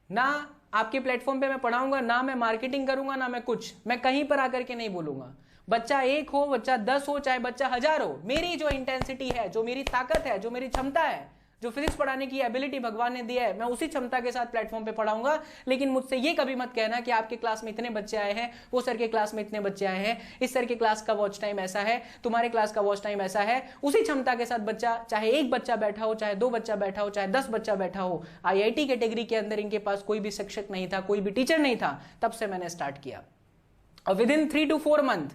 ना आपके प्लेटफॉर्म पे मैं पढ़ाऊंगा, ना मैं मार्केटिंग करूंगा, ना मैं कुछ, मैं कहीं पर आकर के नहीं बोलूंगा। बच्चा 1 हो, बच्चा 10 हो, चाहे बच्चा 1000 हो, मेरी जो इंटेंसिटी है, जो मेरी ताकत है, जो मेरी क्षमता है, जो फिजिक्स पढ़ाने की एबिलिटी भगवान ने दिया है, मैं उसी क्षमता के साथ प्लेटफॉर्म पे पढ़ाऊंगा। लेकिन मुझसे ये कभी मत कहना कि आपके क्लास में इतने बच्चे आए हैं, वो सर के क्लास में इतने बच्चे आए हैं, इस सर के क्लास का वॉच टाइम ऐसा है, तुम्हारे क्लास का वॉच टाइम ऐसा है। उसी क्षमता के साथ बच्चा, चाहे 1 बच्चा बैठा हो, चाहे 2 बच्चा बैठा हो, चाहे 10 बच्चा बैठा हो, IIT कैटेगरी के अंदर इनके पास कोई भी शिक्षक नहीं था, कोई भी टीचर नहीं था, तब से मैंने स्टार्ट किया और विद इन 3 to 4 मंथ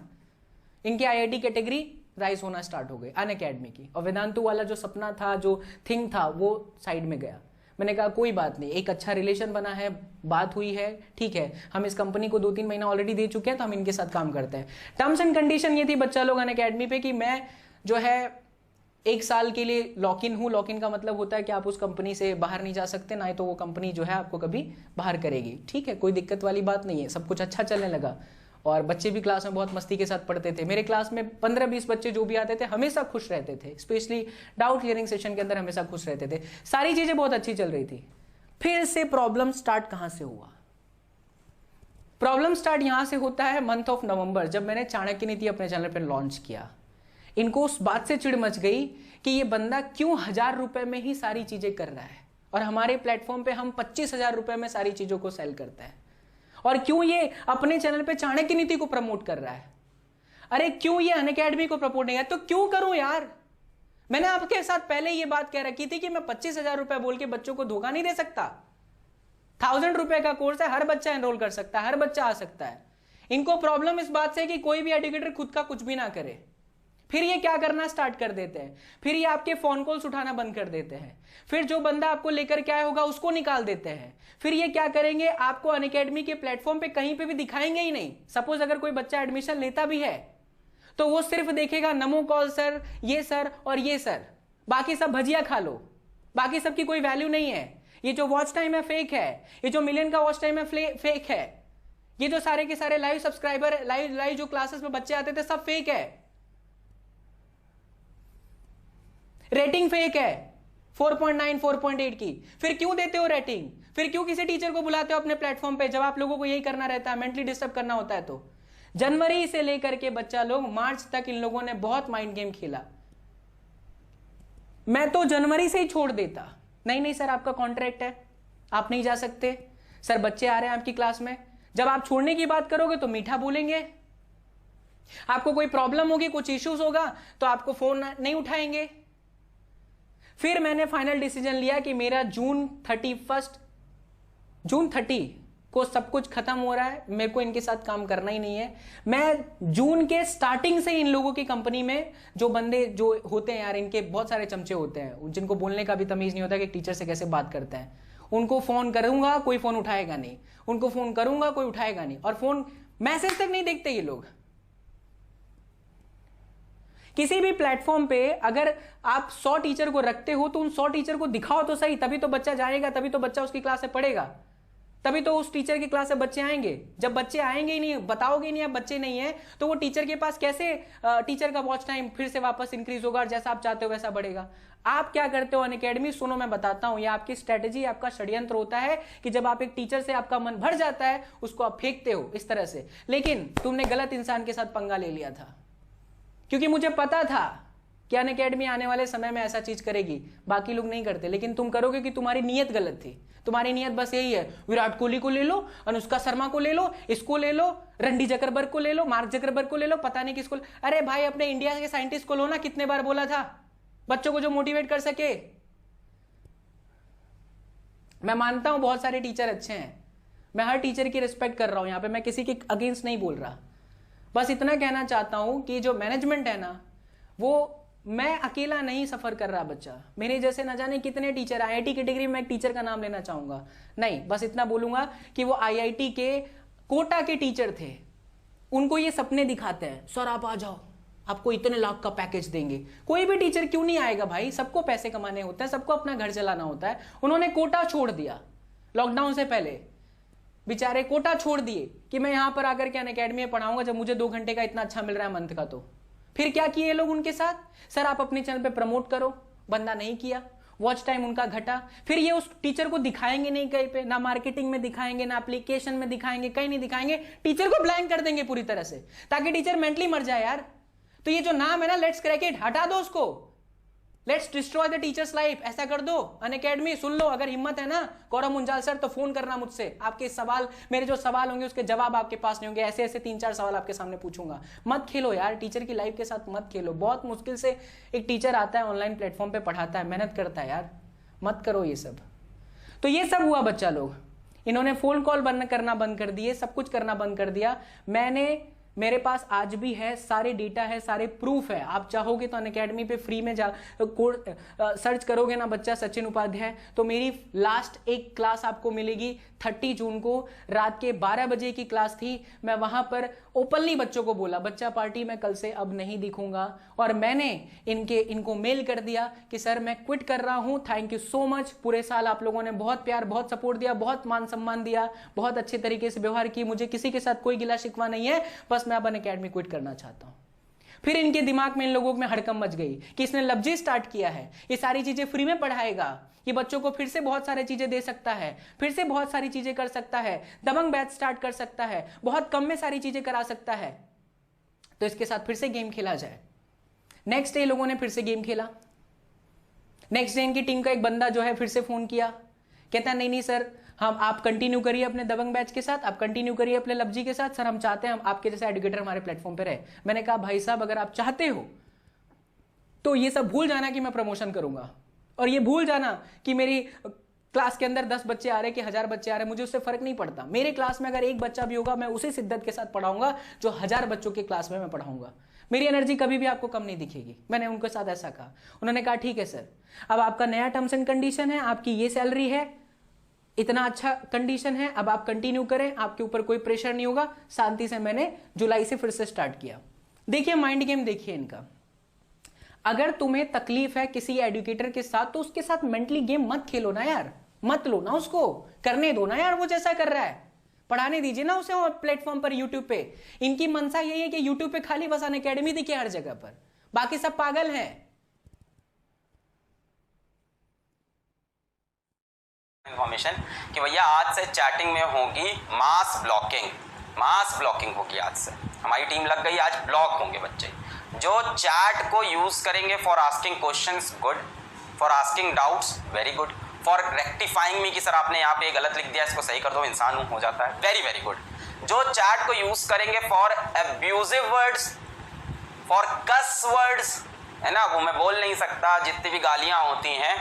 इनकी IIT कैटेगरी राइज होना स्टार्ट हो गई अनअकैडमी की। और वेदांतु वाला जो सपना था, जो थिंग था, वो साइड में गया। मैंने कहा कोई बात नहीं, एक अच्छा रिलेशन बना है, बात हुई है, ठीक है, हम इस कंपनी को 2-3 महीना ऑलरेडी दे चुके हैं, तो हम इनके साथ काम करते हैं। टर्म्स एंड कंडीशन ये थी बच्चा लोग अनअकैडमी पे कि मैं जो है 1 साल के लिए लॉक इन हूं। लॉक इन का मतलब होता है कि आप उस कंपनी से बाहर नहीं जा सकते, ना तो वो कंपनी जो है आपको कभी बाहर करेगी। ठीक है, कोई दिक्कत वाली बात नहीं है, सब कुछ अच्छा चलने लगा और बच्चे भी क्लास में बहुत मस्ती के साथ पढ़ते थे। मेरे क्लास में 15-20 बच्चे जो भी आते थे हमेशा खुश रहते थे, स्पेशली डाउट क्लियरिंग सेशन के अंदर हमेशा खुश रहते थे, सारी चीजें बहुत अच्छी चल रही थी। फिर से प्रॉब्लम स्टार्ट कहां से हुआ? प्रॉब्लम स्टार्ट यहां से होता है मंथ ऑफ नवंबर, जब मैंने चाणक्य नीति अपने चैनल पर लॉन्च किया। इनको उस बात से चिढ़ मच गई कि ये बंदा क्यों 1000 रुपए में ही सारी चीजें कर रहा है और हमारे प्लेटफॉर्म पे हम 25,000 रुपए में सारी चीजों को सेल करते हैं, और क्यों ये अपने चैनल पे चाणक्य नीति को प्रमोट कर रहा है। अरे क्यों ये अनअकैडमी को प्रमोट नहीं है? तो क्यों करूं यार? मैंने आपके साथ पहले ये बात कह रखी थी कि मैं 25,000 रुपए बोल के बच्चों को धोखा नहीं दे सकता। 1000 रुपए का कोर्स है, हर बच्चा एनरोल कर सकता है, हर बच्चा आ सकता है। इनको प्रॉब्लम इस बात से कि कोई भी एजुकेटर खुद का कुछ भी ना करे। फिर ये क्या करना स्टार्ट कर देते हैं, फिर ये आपके फोन कॉल्स उठाना बंद कर देते हैं, फिर जो बंदा आपको लेकर के आया होगा उसको निकाल देते हैं। फिर ये क्या करेंगे, आपको अनअकैडमी के प्लेटफॉर्म पे कहीं पे भी दिखाएंगे ही नहीं। सपोज अगर कोई बच्चा एडमिशन लेता भी है तो वो सिर्फ देखेगा नमो कॉल सर, ये सर और ये सर, बाकी सब भजिया खा लो, बाकी सबकी कोई वैल्यू नहीं है। ये जो वॉच टाइम है फेक है, ये जो मिलियन का वॉच टाइम है फेक है, ये जो सारे के सारे लाइव सब्सक्राइबर, लाइव जो क्लासेस में बच्चे आते थे सब फेक है। रेटिंग फेक है 4.9 4.8 की। फिर क्यों देते हो रेटिंग? फिर क्यों किसी टीचर को बुलाते हो अपने प्लेटफॉर्म पे जब आप लोगों को यही करना रहता है, मेंटली डिस्टर्ब करना होता है? तो जनवरी से लेकर के बच्चा लोग मार्च तक इन लोगों ने बहुत माइंड गेम खेला। मैं तो जनवरी से ही छोड़ देता। नहीं सर आपका कॉन्ट्रैक्ट है, आप नहीं जा सकते। सर बच्चे आ रहे हैं आपकी क्लास में। जब आप छोड़ने की बात करोगे तो मीठा बोलेंगे, आपको कोई प्रॉब्लम होगी, कुछ इश्यूज होगा तो आपको फोन नहीं उठाएंगे। फिर मैंने फाइनल डिसीजन लिया कि मेरा जून 30 को सब कुछ खत्म हो रहा है, मेरे को इनके साथ काम करना ही नहीं है। मैं जून के स्टार्टिंग से इन लोगों की कंपनी में जो बंदे जो होते हैं यार, इनके बहुत सारे चमचे होते हैं जिनको बोलने का भी तमीज नहीं होता कि टीचर से कैसे बात करते हैं। उनको फोन करूंगा कोई फोन उठाएगा नहीं, उनको फोन करूंगा कोई उठाएगा नहीं, और फोन मैसेज तक नहीं देखते ये लोग। किसी भी प्लेटफॉर्म पे अगर आप 100 टीचर को रखते हो तो उन 100 टीचर को दिखाओ तो सही, तभी तो बच्चा जाएगा, तभी तो बच्चा उसकी क्लास से पढ़ेगा, तभी तो उस टीचर की क्लास से बच्चे आएंगे। जब बच्चे आएंगे ही नहीं, बताओगे नहीं आप बच्चे नहीं है, तो वो टीचर के पास कैसे टीचर का वॉच टाइम फिर से वापस इंक्रीज होगा और जैसा आप चाहते हो वैसा बढ़ेगा। आप क्या करते हो अनअकैडमी, सुनो मैं बताता हूं, ये आपकी स्ट्रेटेजी, आपका षड्यंत्र होता है कि जब आप एक टीचर से आपका मन भर जाता है उसको आप फेंकते हो इस तरह से। लेकिन तुमने गलत इंसान के साथ पंगा ले लिया था, क्योंकि मुझे पता था कि अनअकैडमी आने वाले समय में ऐसा चीज करेगी। बाकी लोग नहीं करते, लेकिन तुम करोगे कि तुम्हारी नीयत गलत थी। तुम्हारी नीयत बस यही है, विराट कोहली को ले लो, अनुष्का शर्मा को ले लो, इसको ले लो, रणडी जकरबर्ग को ले लो, मार्क जकरबर्ग को ले लो, पता नहीं किसको। अरे भाई अपने इंडिया के साइंटिस्ट को लो ना, कितने बार बोला था, बच्चों को जो मोटिवेट कर सके। मैं मानता हूं बहुत सारे टीचर अच्छे हैं, मैं हर टीचर की रिस्पेक्ट कर रहा हूं, यहां पे मैं किसी के अगेंस्ट नहीं बोल रहा। बस इतना कहना चाहता हूं कि जो मैनेजमेंट है ना, वो मैं अकेला नहीं सफर कर रहा बच्चा, मेरे जैसे न जाने कितने टीचर। IIT कैटेगरी में एक टीचर का नाम लेना चाहूंगा नहीं, बस इतना बोलूंगा कि वो IIT के कोटा के टीचर थे। उनको ये सपने दिखाते हैं, सर आप आ जाओ, आपको इतने लाख का पैकेज देंगे। कोई भी टीचर क्यों नहीं आएगा भाई, सबको पैसे कमाने होते हैं, सबको अपना घर चलाना होता है। उन्होंने कोटा छोड़ दिया लॉकडाउन से पहले, बेचारे कोटा छोड़ दिए कि मैं यहां पर आकर के अनअकैडमी में पढ़ाऊंगा जब मुझे 2 घंटे का इतना अच्छा मिल रहा है मंथ का। तो फिर क्या किए लोग उनके साथ, सर आप अपने चैनल पे प्रमोट करो, बंदा नहीं किया। वॉच टाइम उनका घटा, फिर ये उस टीचर को दिखाएंगे नहीं कहीं पे, ना मार्केटिंग में दिखाएंगे, ना एप्लीकेशन में दिखाएंगे, कहीं नहीं दिखाएंगे, टीचर को ब्लैंक कर देंगे पूरी तरह से, ताकि टीचर मेंटली मर जाए यार। तो ये जो नाम है ना लेट्स क्रैक इट, हटा दो उसको, let's destroy the teachers life, ऐसा कर दो। अनअकैडमी सुन लो, अगर हिम्मत है ना गौरव मुंजाल सर तो फोन करना मुझसे, आपके सवाल, मेरे जो सवाल होंगे उसके जवाब आपके पास नहीं होंगे, ऐसे ऐसे 3-4 सवाल आपके सामने पूछूंगा। मत खेलो यार, टीचर की लाइफ के साथ मत खेलो। बहुत मुश्किल से एक टीचर आता है ऑनलाइन प्लेटफॉर्म पे, पढ़ाता है, मेहनत करता है यार, मत करो ये सब। तो ये सब हुआ बच्चा लोग, इन्होंने फोन कॉल बंद करना बंद कर दिए, सब कुछ करना बंद कर दिया। मेरे पास आज भी है, सारे डेटा है, सारे प्रूफ है। आप चाहोगे तो अनअकैडमी पे फ्री में जा सर्च करोगे ना बच्चा सचिन उपाध्याय, तो मेरी लास्ट एक क्लास आपको मिलेगी 30 जून को, रात के 12 बजे की क्लास थी। मैं वहां पर ओपनली बच्चों को बोला, बच्चा पार्टी में कल से अब नहीं दिखूंगा, और मैंने इनको मेल कर दिया कि सर मैं क्विट कर रहा हूं, थैंक यू सो मच। पूरे साल आप लोगों ने बहुत प्यार, बहुत सपोर्ट दिया, बहुत मान सम्मान दिया, बहुत अच्छे तरीके से व्यवहार किया, मुझे किसी के साथ कोई गिला शिकवा नहीं है, बस मैं अब अनअकैडमी क्विट करना चाहता हूं। फिर इनके दिमाग में, इन लोगों में हड़कंप मच गई कि इसने लवजी स्टार्ट किया है, ये सारी चीजें फ्री में पढ़ाएगा, ये बच्चों को फिर से बहुत सारी चीजें दे सकता है, फिर से बहुत सारी चीजें कर सकता है, दबंग बैच स्टार्ट कर सकता है, बहुत कम में सारी चीजें करा सकता है, तो इसके साथ फिर से गेम खेला जाए। नेक्स्ट डे लोगों ने फिर से गेम खेला। नेक्स्ट डे इनकी टीम का एक बंदा जो है फिर से फोन किया, कहता है नहीं सर, हम आप कंटिन्यू करिए अपने दबंग बैच के साथ, आप कंटिन्यू करिए अपने लवजी के साथ, सर हम चाहते हैं हम आपके जैसे एजुकेटर हमारे प्लेटफॉर्म पे रहे। मैंने कहा भाई साहब अगर आप चाहते हो तो ये सब भूल जाना कि मैं प्रमोशन करूंगा, और ये भूल जाना कि मेरी क्लास के अंदर 10 बच्चे आ रहे कि 1000 बच्चे आ रहे, मुझे उससे फर्क नहीं पड़ता। मेरे क्लास में अगर एक बच्चा भी होगा मैं उसी शिद्दत के साथ पढ़ाऊंगा जो 1000 बच्चों के क्लास में मैं पढ़ाऊंगा। मेरी एनर्जी कभी भी आपको कम नहीं दिखेगी। मैंने उनके साथ ऐसा कहा। उन्होंने कहा ठीक है सर, अब आपका नया टर्म्स एंड कंडीशन है, आपकी ये सैलरी है, इतना अच्छा कंडीशन है, अब आप कंटिन्यू करें, आपके ऊपर कोई प्रेशर नहीं होगा। शांति से मैंने जुलाई से फिर से स्टार्ट किया। देखिए माइंड गेम देखिए इनका। अगर तुम्हें तकलीफ है किसी एजुकेटर के साथ तो उसके साथ मेंटली गेम मत खेलो ना यार, मत लो ना उसको, करने दो ना यार, वो जैसा कर रहा है पढ़ाने दीजिए ना उसे और प्लेटफॉर्म पर, यूट्यूब पे। इनकी मनसा यही है कि यूट्यूब पे खाली बस अनअकैडमी दिखे हर जगह पर, बाकी सब पागल हैं। इन्फॉर्मेशन कि भैया आज से चैटिंग में होगी मास ब्लॉकिंग होगी। आज से हमारी टीम लग गई, आज ब्लॉक होंगे बच्चे जो चैट को यूज करेंगे for asking questions, good, for asking doubts, very good, for rectifying me कि सर आपने यहाँ पे गलत लिख दिया, इसको सही कर दो, इंसान हो जाता है, वेरी वेरी गुड। जो चैट को यूज करेंगे for abusive words, for cuss words, है ना, वो मैं बोल नहीं सकता, जितनी भी गालियां होती हैं,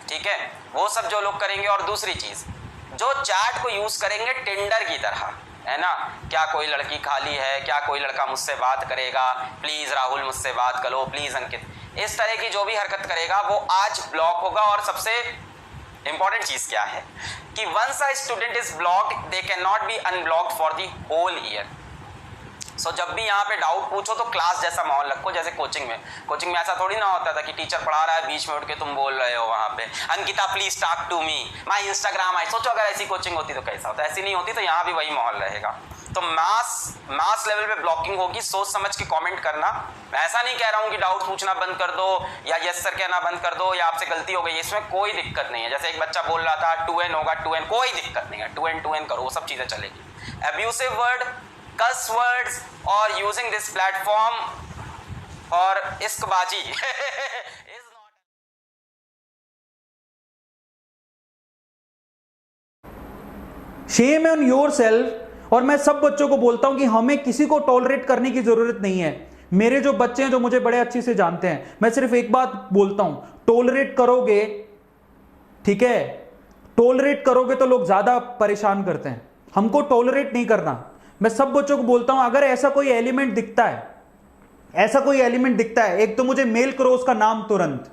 ठीक है, वो सब जो लोग करेंगे। और दूसरी चीज, जो चैट को यूज करेंगे टिंडर की तरह, है ना, क्या कोई लड़की खाली है, क्या कोई लड़का मुझसे बात करेगा, प्लीज राहुल मुझसे बात करो, प्लीज अंकित, इस तरह की जो भी हरकत करेगा वो आज ब्लॉक होगा। और सबसे इंपॉर्टेंट चीज क्या है कि once a student is blocked they can not be unblocked for the whole year. So जब भी यहाँ पे डाउट पूछो तो क्लास जैसा माहौल रखो, जैसे कोचिंग में ऐसा थोड़ी ना होता था कि टीचर पढ़ा रहा है, बीच में उठ के तुम बोल रहे हो वहाँ पे Ankita please talk to me, my Instagram I. सोचो अगर ऐसी कोचिंग होती तो कैसा होता, ऐसी नहीं होती तो यहाँ भी वही माहौल रहेगा। तो मास लेवल पे ब्लॉकिंग होगी, सोच समझ के कमेंट करना। मैं ऐसा नहीं कह रहा हूँ कि डाउट पूछना बंद कर दो या यस सर कहना बंद कर दो या आपसे गलती हो गई, इसमें कोई दिक्कत नहीं है। जैसे एक बच्चा बोल रहा था 2N होगा, 2N, कोई दिक्कत नहीं है, 2N करो, वो सब चीजें चलेगी। अब्यूसिव वर्ड, कस वर्ड्स और यूजिंग दिस प्लेटफॉर्म और इश्कबाजी is not. Shame on yourself. और मैं सब बच्चों को बोलता हूं कि हमें किसी को टॉलरेट करने की जरूरत नहीं है। मेरे जो बच्चे हैं जो मुझे बड़े अच्छे से जानते हैं, मैं सिर्फ एक बात बोलता हूं, टॉलरेट करोगे, ठीक है, टॉलरेट करोगे तो लोग ज्यादा परेशान करते हैं, हमको टॉलरेट नहीं करना। मैं सब बच्चों को बोलता हूं अगर ऐसा कोई एलिमेंट दिखता है, एक तो मुझे मेल करो उसका नाम तुरंत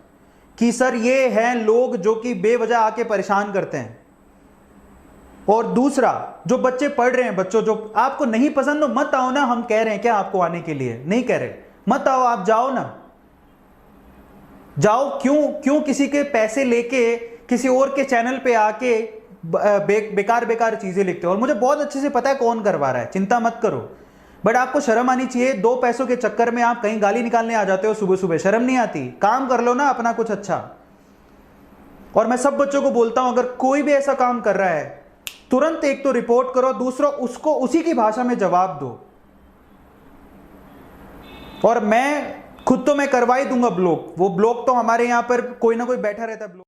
कि सर ये हैं लोग जो कि बेवजह आके परेशान करते हैं। और दूसरा, जो बच्चे पढ़ रहे हैं, बच्चों जो आपको नहीं पसंद हो मत आओ ना, हम कह रहे हैं क्या आपको आने के लिए, नहीं कह रहे, मत आओ, आप जाओ ना, जाओ। क्यों किसी के पैसे लेके किसी और के चैनल पे आके बेकार चीजें लिखते हो। और मुझे बहुत अच्छे से पता है कौन करवा रहा है, चिंता मत करो, बट आपको शर्म आनी चाहिए। 2 पैसों के चक्कर में आप कहीं गाली निकालने आ जाते हो सुबह सुबह, शर्म नहीं आती? काम कर लो ना अपना कुछ अच्छा। और मैं सब बच्चों को बोलता हूं अगर कोई भी ऐसा काम कर रहा है तुरंत एक तो रिपोर्ट करो, दूसरा उसको उसी की भाषा में जवाब दो। और मैं खुद तो मैं करवा ही दूंगा ब्लॉक, वो ब्लॉक तो हमारे यहां पर कोई ना कोई बैठा रहता है ब्लॉक।